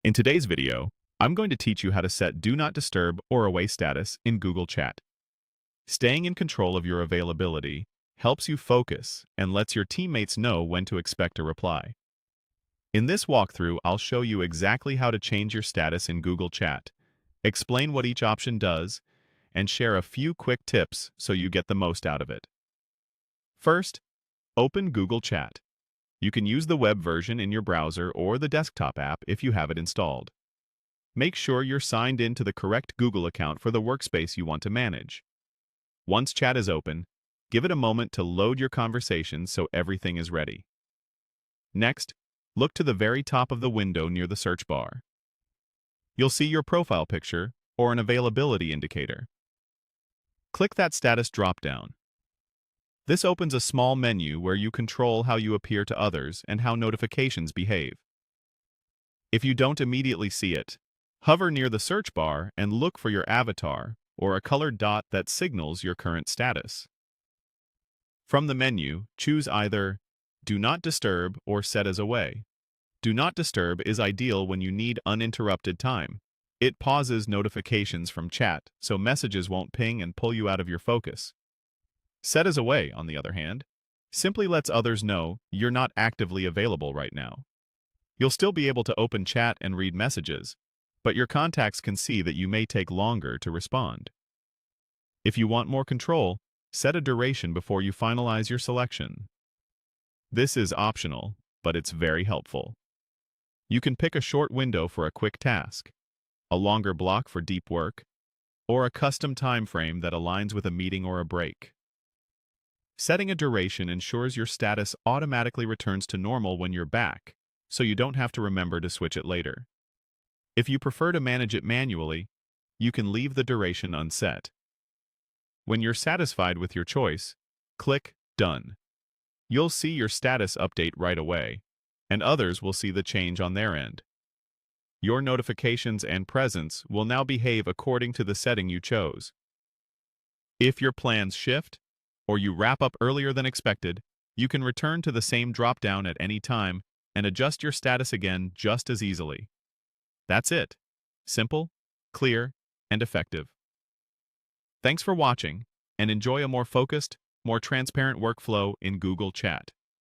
In today's video, I'm going to teach you how to set Do Not Disturb or Away status in Google Chat. Staying in control of your availability helps you focus and lets your teammates know when to expect a reply. In this walkthrough, I'll show you exactly how to change your status in Google Chat, explain what each option does, and share a few quick tips so you get the most out of it. First, open Google Chat. You can use the web version in your browser or the desktop app if you have it installed. Make sure you're signed in to the correct Google account for the workspace you want to manage. Once chat is open, give it a moment to load your conversations so everything is ready. Next, look to the very top of the window near the search bar. You'll see your profile picture or an availability indicator. Click that status dropdown. This opens a small menu where you control how you appear to others and how notifications behave. If you don't immediately see it, hover near the search bar and look for your avatar or a colored dot that signals your current status. From the menu, choose either Do Not Disturb or Set as Away. Do Not Disturb is ideal when you need uninterrupted time. It pauses notifications from chat so messages won't ping and pull you out of your focus. Set as Away, on the other hand, simply lets others know you're not actively available right now. You'll still be able to open chat and read messages, but your contacts can see that you may take longer to respond. If you want more control, set a duration before you finalize your selection. This is optional, but it's very helpful. You can pick a short window for a quick task, a longer block for deep work, or a custom time frame that aligns with a meeting or a break. Setting a duration ensures your status automatically returns to normal when you're back, so you don't have to remember to switch it later. If you prefer to manage it manually, you can leave the duration unset. When you're satisfied with your choice, click Done. You'll see your status update right away, and others will see the change on their end. Your notifications and presence will now behave according to the setting you chose. If your plans shift, or you wrap up earlier than expected, you can return to the same drop-down at any time and adjust your status again just as easily. That's it. Simple, clear, and effective. Thanks for watching, and enjoy a more focused, more transparent workflow in Google Chat.